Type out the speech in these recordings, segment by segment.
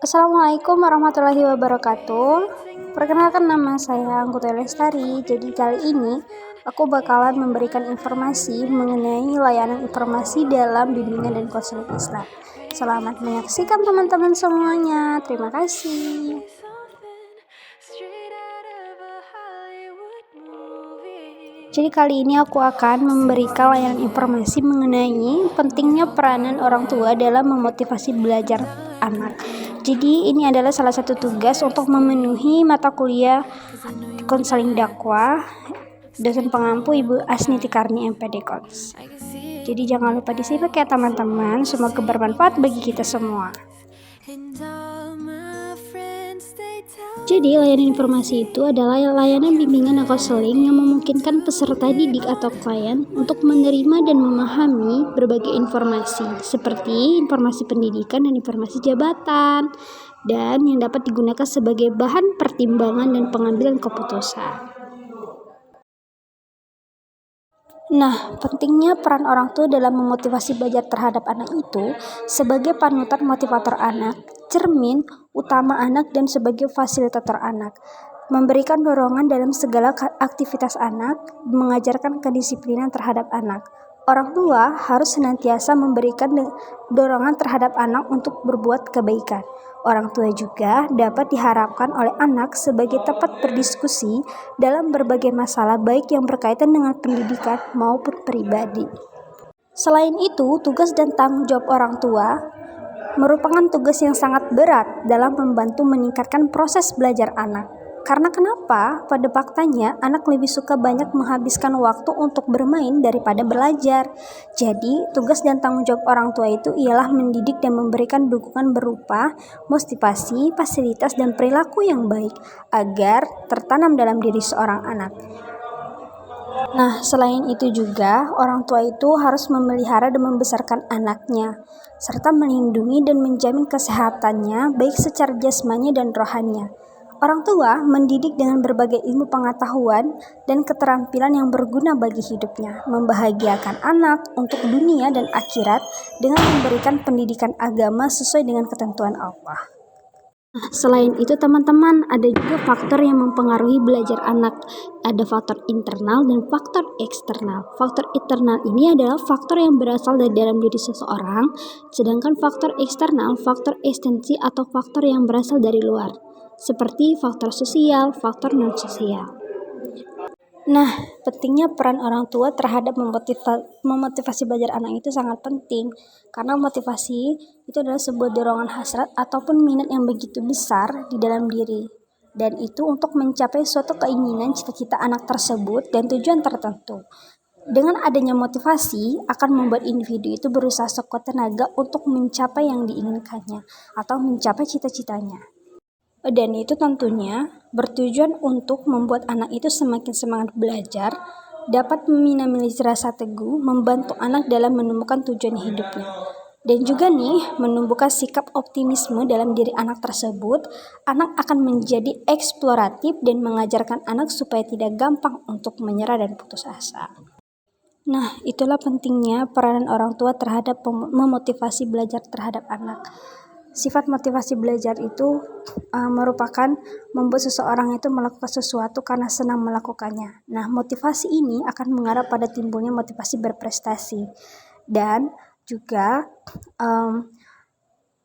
Assalamualaikum warahmatullahi wabarakatuh. Perkenalkan, nama saya Angkuti Lestari. Jadi kali ini aku bakalan memberikan informasi mengenai layanan informasi dalam bimbingan dan konseling Islam. Selamat menyaksikan teman-teman semuanya. Terima kasih. Jadi kali ini aku akan memberikan layanan informasi mengenai pentingnya peranan orang tua dalam memotivasi belajar anak. Jadi ini adalah salah satu tugas untuk memenuhi mata kuliah konseling dakwah dosen pengampu Ibu Asniti Karni MPD Kons. Jadi jangan lupa disimak ya teman-teman, semoga bermanfaat bagi kita semua. Jadi layanan informasi itu adalah layanan bimbingan atau konseling yang memungkinkan peserta didik atau klien untuk menerima dan memahami berbagai informasi seperti informasi pendidikan dan informasi jabatan, dan yang dapat digunakan sebagai bahan pertimbangan dan pengambilan keputusan. Nah, pentingnya peran orang tua dalam memotivasi belajar terhadap anak itu sebagai panutan motivator anak, cermin utama anak, dan sebagai fasilitator anak. Memberikan dorongan dalam segala aktivitas anak, mengajarkan kedisiplinan terhadap anak. Orang tua harus senantiasa memberikan dorongan terhadap anak untuk berbuat kebaikan. Orang tua juga dapat diharapkan oleh anak sebagai tempat berdiskusi dalam berbagai masalah baik yang berkaitan dengan pendidikan maupun pribadi. Selain itu, tugas dan tanggung jawab orang tua merupakan tugas yang sangat berat dalam membantu meningkatkan proses belajar anak. Karena kenapa? Pada faktanya, anak lebih suka banyak menghabiskan waktu untuk bermain daripada belajar. Jadi, tugas dan tanggung jawab orang tua itu ialah mendidik dan memberikan dukungan berupa motivasi, fasilitas, dan perilaku yang baik agar tertanam dalam diri seorang anak. Nah, selain itu juga, orang tua itu harus memelihara dan membesarkan anaknya, serta melindungi dan menjamin kesehatannya, baik secara jasmani dan rohaninya. Orang tua mendidik dengan berbagai ilmu pengetahuan dan keterampilan yang berguna bagi hidupnya, membahagiakan anak untuk dunia dan akhirat dengan memberikan pendidikan agama sesuai dengan ketentuan Allah. Selain itu teman-teman, ada juga faktor yang mempengaruhi belajar anak. Ada faktor internal dan faktor eksternal. Faktor internal ini adalah faktor yang berasal dari dalam diri seseorang, sedangkan faktor eksternal, faktor ekstensi atau faktor yang berasal dari luar, seperti faktor sosial, faktor non-sosial. Nah, pentingnya peran orang tua terhadap memotivasi belajar anak itu sangat penting, karena motivasi itu adalah sebuah dorongan hasrat ataupun minat yang begitu besar di dalam diri, dan itu untuk mencapai suatu keinginan cita-cita anak tersebut dan tujuan tertentu. Dengan adanya motivasi akan membuat individu itu berusaha sekuat tenaga untuk mencapai yang diinginkannya atau mencapai cita-citanya. Dan itu tentunya bertujuan untuk membuat anak itu semakin semangat belajar, dapat meminimalisir rasa teguh, membantu anak dalam menemukan tujuan hidupnya. Dan juga menumbuhkan sikap optimisme dalam diri anak tersebut. Anak akan menjadi eksploratif dan mengajarkan anak supaya tidak gampang untuk menyerah dan putus asa. Nah, itulah pentingnya peranan orang tua terhadap memotivasi belajar terhadap anak. Sifat motivasi belajar itu merupakan membuat seseorang itu melakukan sesuatu karena senang melakukannya. Nah, motivasi ini akan mengarah pada timbulnya motivasi berprestasi dan juga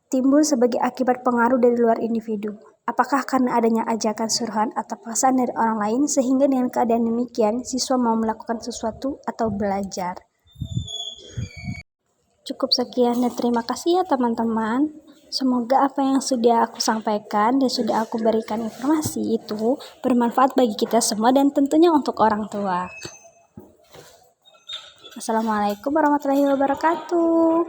timbul sebagai akibat pengaruh dari luar individu. Apakah karena adanya ajakan, suruhan, atau paksaan dari orang lain sehingga dengan keadaan demikian siswa mau melakukan sesuatu atau belajar. Cukup sekian dan terima kasih ya teman-teman. Semoga apa yang sudah aku sampaikan dan sudah aku berikan informasi itu bermanfaat bagi kita semua dan tentunya untuk orang tua. Assalamualaikum warahmatullahi wabarakatuh.